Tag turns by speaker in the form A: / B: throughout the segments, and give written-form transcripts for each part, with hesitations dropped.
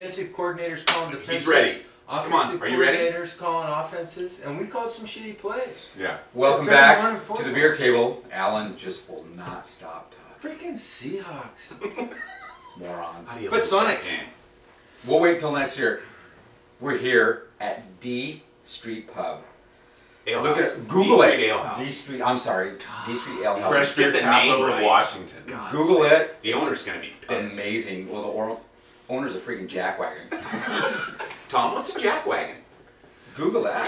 A: Defensive coordinators calling defenses.
B: He's ready.
A: Offensive
B: Come on, are you ready?
A: coordinators calling offenses, and we called some shitty plays.
B: Yeah.
C: Welcome back to the beer table. Alan just will not stop talking.
A: Freaking Seahawks.
C: Morons.
A: But Sonics.
C: We'll wait till next year. We're here at D Street Pub.
B: Ale
C: Look
B: House.
C: at Google
B: D
C: it.
B: Street Ale House.
C: D Street. I'm sorry. D Street Ale House.
B: Fresh get the name
D: of
B: right.
D: Washington.
B: God
C: Google
B: sakes.
C: it.
B: The owner's gonna be pissed.
C: Amazing. Well, the owner's a freaking jackwagon.
B: Tom, what's a jackwagon?
C: Google that.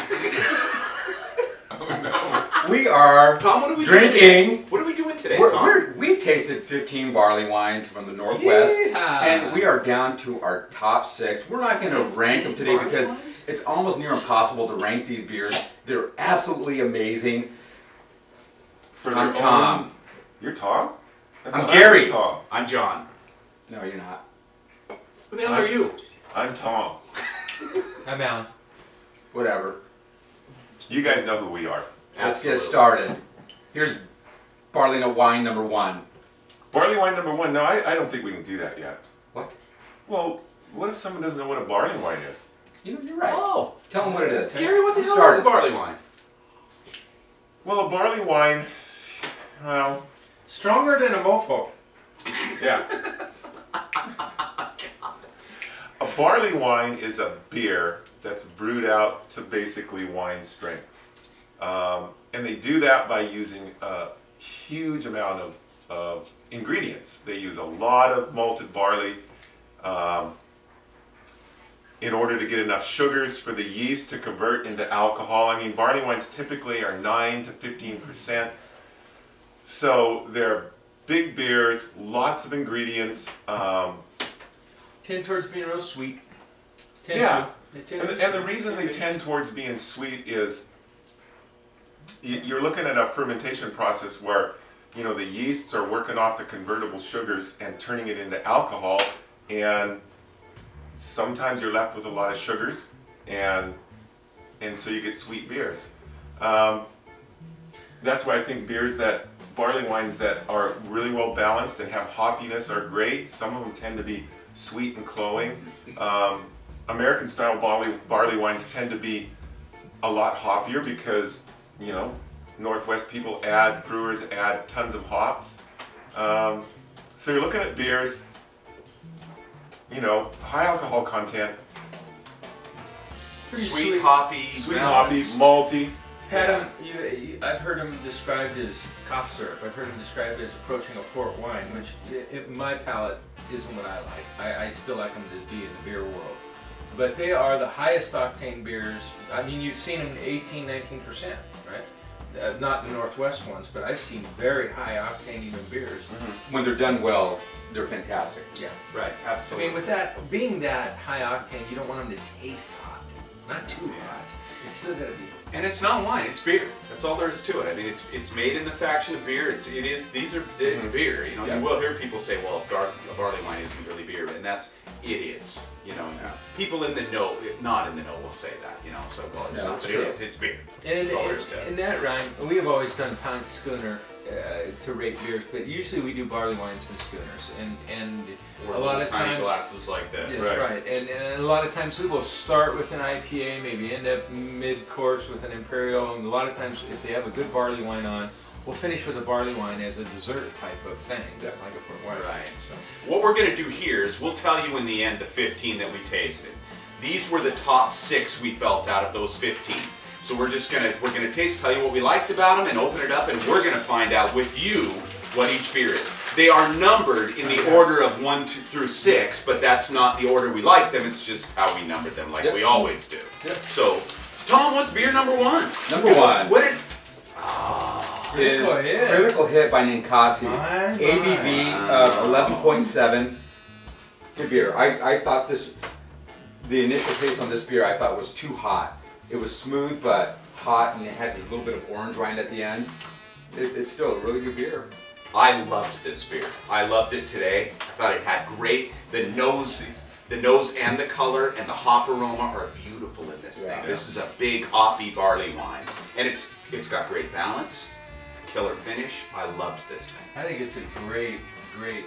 D: Oh
C: We are
B: Tom, what are we
C: drinking.
B: doing? What are we doing today, Tom?
C: We've tasted 15 barley wines from the Northwest,
A: Yeah.
C: and we are down to our top 6. We're not going to rank them today because it's almost near impossible to rank these beers. They're absolutely amazing.
D: For
C: I'm
D: their
C: Tom.
D: own- You're Tom? I
C: I'm
D: thought I
C: Gary.
D: was Tom.
B: I'm John.
C: No, you're not.
B: Who the hell are you?
D: I'm Tom.
A: I'm Alan.
C: Whatever.
D: You guys know who we are.
C: Let's get started. Here's barley nut wine number 1.
D: Barley wine number 1. No, I don't think we can do that yet.
C: What?
D: Well, what if someone doesn't know what a barley wine is?
C: You know, you're right.
B: Oh,
C: Tell them what it is.
B: Gary, what the hell
C: Start
B: is a
C: it.
B: barley wine?
D: Well, a barley wine, well,
A: Stronger than a mofo.
D: yeah. A barley wine is a beer that's brewed out to basically wine strength. And they do that by using a huge amount of ingredients. They use a lot of malted barley in order to get enough sugars for the yeast to convert into alcohol. I mean, barley wines typically are 9 to 15%. So they're big beers, lots of ingredients.
A: Tend towards being real sweet. Tend
D: Yeah.
A: to. They tend
D: And
A: to
D: the,
A: be
D: and the
A: sweet.
D: reason they tend towards being sweet is you're looking at a fermentation process where, you know, the yeasts are working off the convertible sugars and turning it into alcohol, and sometimes you're left with a lot of sugars, and so you get sweet beers. That's why I think barley wines that are really well balanced and have hoppiness are great. Some of them tend to be sweet and cloying. American style barley wines tend to be a lot hoppier because, you know, Northwest brewers add tons of hops. So you're looking at beers, you know, high alcohol content,
A: Pretty
B: Sweet, hoppy,
D: sweet, hoppy,
B: balanced.
D: malty.
A: I've heard them described as cough syrup. I've heard them described as approaching a port wine, which my palate isn't what I like. I still like them to be in the beer world. But they are the highest octane beers. I mean, you've seen them 18, 19%, right? Not the Northwest ones, but I've seen very high octane even beers.
C: When they're done well, they're fantastic.
A: Yeah.
B: Right,
A: I
B: absolutely.
A: mean, with that being that high octane, you don't want them to taste hot, not too hot. It's still gotta be.
B: And it's not wine; it's beer. That's all there is to it. I mean, it's made in the faction of beer. It's beer. You know,
C: Yeah.
B: you will hear people say, "Well, a barley wine isn't really beer," and it is. You know, people in the know, not in the know, will say that. You know, so well, it's
C: No,
B: not,
C: it's
B: but
C: true.
B: it is. It's beer.
A: And
B: That's all there is to it.
A: in that rhyme, we have always done pound schooner to rate beers, but usually we do barley wines and schooners, and
B: Or
A: a lot
B: little
A: of
B: tiny
A: times.
B: glasses like this.
A: That's right. And a lot of times we will start with an IPA, maybe end up mid-course with an Imperial, and a lot of times if they have a good barley wine on, we'll finish with a barley wine as a dessert type of thing, like a port wine.
B: Right.
A: So.
B: What we're going to do here is we'll tell you in the end the 15 that we tasted. These were the top 6 we felt out of those 15. So we're gonna tell you what we liked about them and open it up, and we're gonna find out with you what each beer is. They are numbered in the order of 1 through 6, but that's not the order we like them. It's just how we numbered them, like we always do.
C: Yep.
B: So, Tom, what's beer number 1?
C: Number 1
B: What did?
C: is
A: Critical Hit.
C: Critical Hit by Ninkasi.
A: My.
C: ABV of 11.7. Good beer. I thought the initial taste on this beer I thought was too hot. It was smooth but hot, and it had this little bit of orange rind at the end. It's still a really good beer.
B: I loved this beer. I loved it today. I thought it had great, the nose and the color and the hop aroma are beautiful in this thing.
C: Yeah.
B: This is a big hoppy barley wine, and it's got great balance. killer finish. I loved this thing.
A: I think it's a great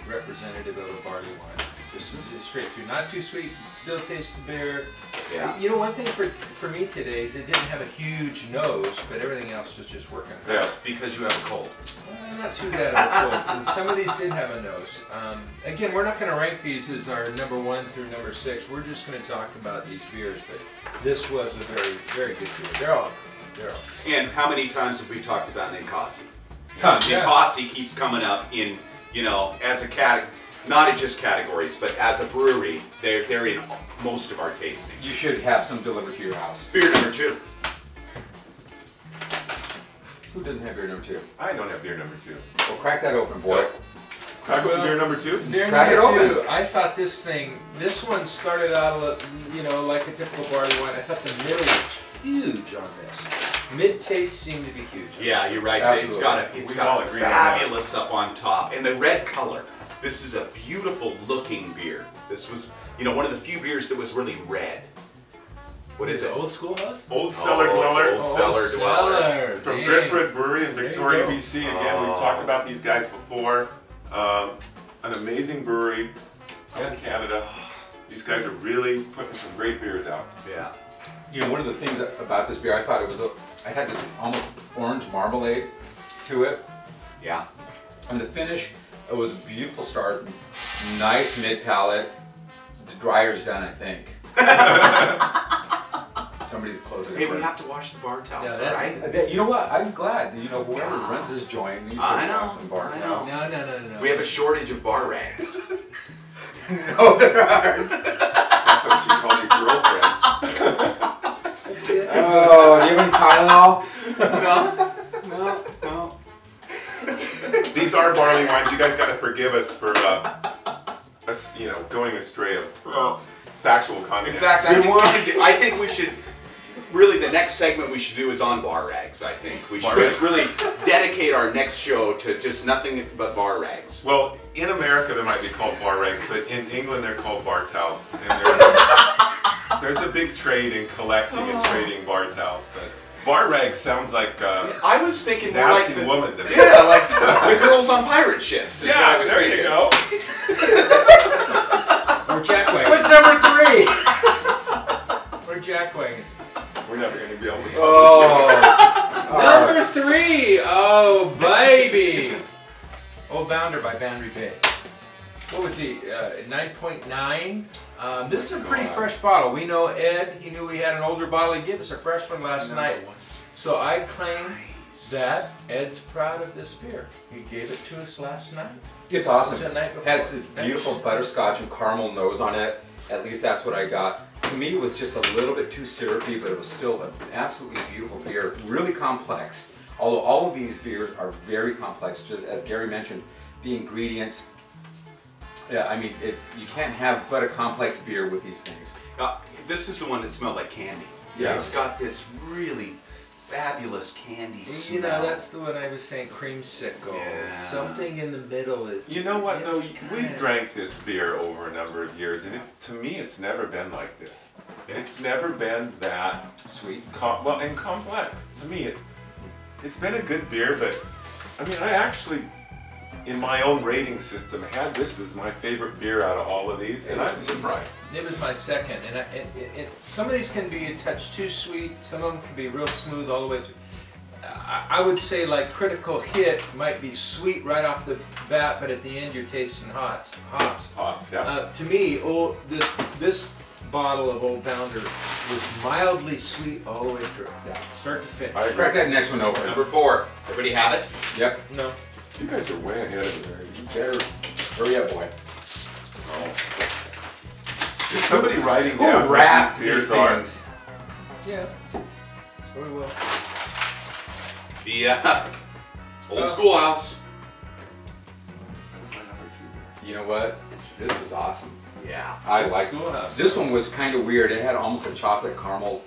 A: representative of a barley wine. Just straight through, not too sweet, still tastes the beer.
B: Yeah.
A: You know, one thing for me today is it didn't have a huge nose, but everything else was just working.
D: Yeah.
B: Because you have a cold.
A: Not too bad of a cold. Some of these did have a nose. Again, we're not going to rank these as our number 1 through number 6. We're just going to talk about these beers, but this was a very good beer. They're all good.
B: And how many times have we talked about Ninkasi?
C: Tons.
A: Yeah.
B: Ninkasi keeps coming up in, you know, as a not in just categories, but as a brewery, they're in most of our tastings.
C: You should have some delivered to your house.
B: Beer number 2.
C: Who doesn't have beer number 2?
D: I don't have beer number 2.
C: Well, crack that open, boy.
D: Crack open beer number 2?
A: Beer
C: Crack it
A: number
C: open.
A: 2, I thought this one started out, you know, like a typical barley wine. I thought the middle was huge on this. Mid-taste seemed to be huge.
B: Yeah, you're right.
C: Absolutely.
B: It's
D: We all
B: got
D: agree on that.
B: fabulous up on top. And the red color. This is a beautiful looking beer. This was, you know, one of the few beers that was really red. What is it?
A: Old School House?
D: Old Cellar
B: it's
D: Dweller.
B: Old Cellar Dweller.
D: From
A: Dang.
D: Driftwood Brewery in Victoria,
A: There you go.
D: BC. Again, we've talked about these guys before. An amazing brewery out in Canada. These guys are really putting some great beers out.
B: Yeah.
C: You know, one of the things about this beer, I thought it was, I had this almost orange marmalade to it.
B: Yeah.
C: And the finish, it was a beautiful start, nice mid palate. The dryer's done, I think. Somebody's closing.
B: Hey, we have to wash the bar towels,
A: Yeah, that's-
B: right?
C: You know what? I'm glad. You know, whoever runs this joint needs to
B: I know,
C: wash some bar
B: I
C: towels.
A: No.
B: We have a shortage of bar rags.
C: No, there aren't.
D: That's what you call your girlfriend.
C: Oh, do you have any Tylenol?
B: No.
D: These are barley wines. You guys got to forgive us for us, you know, going astray of factual content.
B: In fact, I think we should. Really, the next segment we should do is on bar rags. I think we should
D: Bar rags.
B: just really dedicate our next show to just nothing but bar rags.
D: Well, in America they might be called bar rags, but in England they're called bar towels. And there's a big trade in collecting and trading bar towels. But bar rags sounds like
B: I was thinking more like
D: nasty
B: the,
D: woman to me.
B: yeah, like the girls on pirate ships. Is what I
D: Yeah,
B: was
D: there
B: thinking.
D: you go.
A: Or jackwagons.
C: What's number 3?
A: Or jackwagons.
D: We're never going to be able to.
C: Oh.
A: Number 3. Oh, baby. Old Bounder by Boundary Bay. What was he? 9.9. This is a pretty fresh bottle. We know Ed. He knew we had an older bottle. He gave us a fresh one last night. So I claim that Ed's proud of this beer. He gave it to us last night.
C: It's awesome.
A: Was it the night before?
C: Has this beautiful butterscotch and caramel nose on it. At least that's what I got. To me, it was just a little bit too syrupy, but it was still an absolutely beautiful beer. Really complex. Although all of these beers are very complex, just as Gary mentioned, the ingredients. Yeah, I mean, you can't have but a complex beer with these things.
B: This is the one that smelled like candy.
C: Yeah.
B: It's got this really fabulous candy smell.
A: You know, that's the one I was saying, creamsicle.
B: Yeah.
A: Something in the middle.
D: You know what though?
A: It's
D: We've
A: kinda-
D: drank this beer over a number of years, and to me, it's never been like this. It's never been that
C: Sweet.
D: well, and complex. To me, it's been a good beer, but I mean, I actually, in my own rating system, had this as my favorite beer out of all of these, and I'm surprised.
A: It was my second, and some of these can be a touch too sweet. Some of them can be real smooth all the way through. I would say like Critical Hit might be sweet right off the bat, but at the end you're tasting hops.
D: Hops, yeah.
A: To me, this bottle of Old Bounder was mildly sweet all the way through.
C: Yeah.
A: Start to finish.
D: I agree.
C: Crack that next one open.
B: Number 4. Everybody have it?
C: Yep.
A: No.
D: You guys are way ahead of me.
C: You better hurry up, boy.
D: Is somebody writing
C: Who
D: down what
C: wrapped
D: these
C: these
D: beers are?
C: things?
A: Yeah. Very well.
B: The Old Schoolhouse.
D: What's my number 2
C: You know what? This is awesome.
B: Yeah.
C: I like
A: Schoolhouse.
C: this one. Was kind of weird. It had almost a chocolate caramel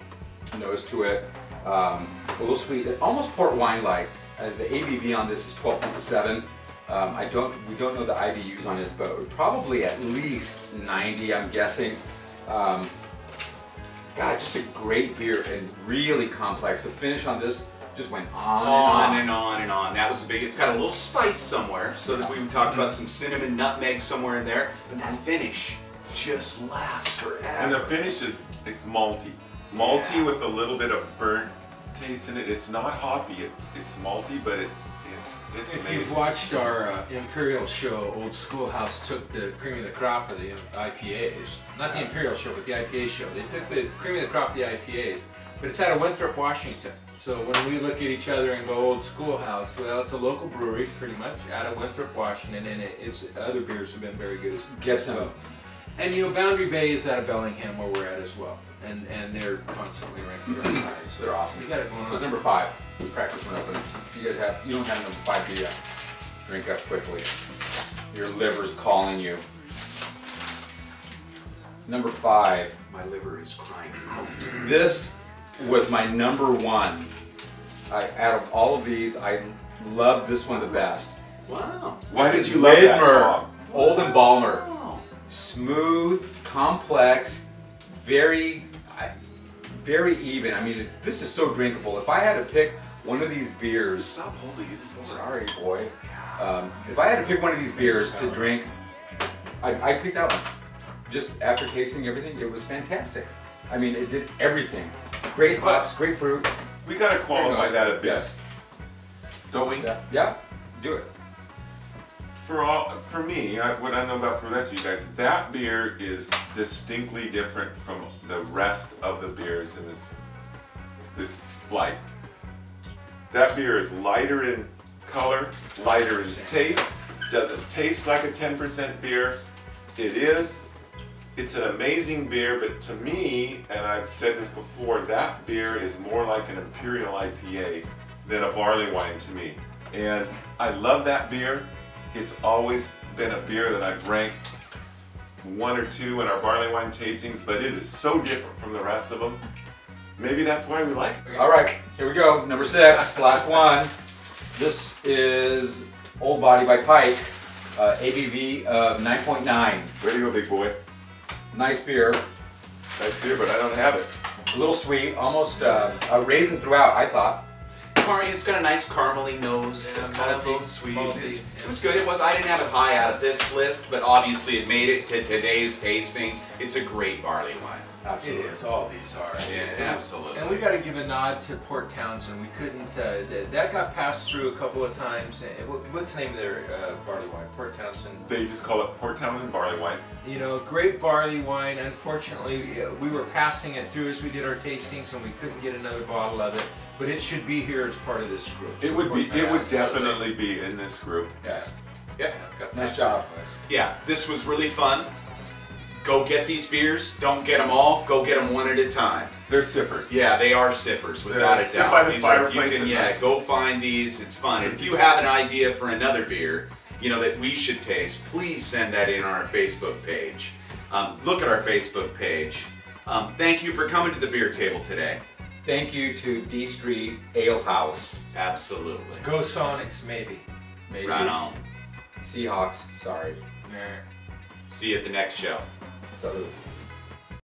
C: nose to it. A little sweet, almost port wine like. The ABV on this is 12.7. We don't know the IBUs on this, but probably at least 90, I'm guessing. God, just a great beer and really complex. The finish on this just went on
B: and on and on. That was a big. It's got a little spice somewhere, so that we talked about some cinnamon, nutmeg somewhere in there. But that finish just lasts forever.
D: And the finish is, it's malty. Malty with a little bit of burnt taste in it. It's not hoppy, it's malty, but it's
A: If
D: amazing.
A: you've watched our Imperial show, Old Schoolhouse took the cream of the crop of the IPAs. Not the Imperial show, but the IPA show. They took the cream of the crop of the IPAs, but it's out of Winthrop, Washington. So when we look at each other and go Old Schoolhouse, well, it's a local brewery, pretty much, out of Winthrop, Washington, and it's other beers have been very good as
C: Get some.
A: And you know, Boundary Bay is out of Bellingham, where we're at as well, and they're constantly ranked very high. So
C: They're awesome.
A: we got it going on.
C: What's number 5? Let's crack this one open. You don't have number 5, do you? Drink up quickly. Your liver's calling you. Number 5.
B: My liver is crying out.
C: This was my number 1. Out of all of these, I love this one the best.
B: Wow.
D: Why did you love that, Tom?
C: Old and Balmer.
B: Wow.
C: Smooth, complex, very even. I mean, this is so drinkable. If I had to pick one of these beers,
B: Stop holding it.
C: sorry, boy. If I had to pick one of these beers to drink, I'd pick that one. Just after tasting everything, it was fantastic. I mean, it did everything. Great hops, great fruit.
D: We gotta qualify that a bit,
C: Yes.
D: don't we?
C: Yeah, do it.
D: For me, what I know about for the rest of you guys, that beer is distinctly different from the rest of the beers in this flight. That beer is lighter in color, lighter in taste, doesn't taste like a 10% beer. It's an amazing beer, but to me, and I've said this before, that beer is more like an Imperial IPA than a barley wine to me. And I love that beer. It's always been a beer that I've ranked 1 or 2 in our barley wine tastings, but it is so different from the rest of them. Maybe that's why we like it.
C: All right, here we go. Number 6, last one. This is Old Body by Pike, ABV of 9.9.
D: Way to go, big boy.
C: Nice beer,
D: Nice beer, but I don't have it.
C: a little sweet, almost a raisin throughout, I thought.
B: It's got a nice caramely nose,
A: Yeah,
B: kind of a little
A: malty,
B: sweet.
A: malty,
B: It was good. I didn't have it high out of this list, but obviously it made it to today's tasting. It's a great barley wine.
A: It
C: Absolutely.
A: is. All these are.
B: Yeah, absolutely.
A: And we got to give a nod to Port Townsend. We couldn't. That got passed through a couple of times. What's the name of their barley wine? Port Townsend.
D: They just call it Port Townsend barley wine.
A: You know, great barley wine. Unfortunately, we were passing it through as we did our tastings, and we couldn't get another bottle of it. But it should be here as part of this group.
D: It would
A: Port
D: be. It would
A: Townsend.
D: definitely be in this group.
C: Yes.
B: Yeah.
C: Nice job.
B: Yeah, this was really fun. Go get these beers. Don't get them all. Go get them one at a time.
D: They're sippers.
B: Yeah, they are sippers, without a
D: sit
B: doubt.
D: by the
B: These are-
D: fireplace
B: you can,
D: at
B: yeah,
D: night.
B: go find these. It's fun. If you have an idea for another beer, you know, that we should taste, please send that in on our Facebook page. Look at our Facebook page. Thank you for coming to the beer table today.
C: Thank you to D Street Ale House.
B: Absolutely.
A: Go Sonics, maybe.
C: Maybe.
B: Right on.
C: Seahawks, sorry.
A: Yeah.
B: See you at the next show.
C: Salute.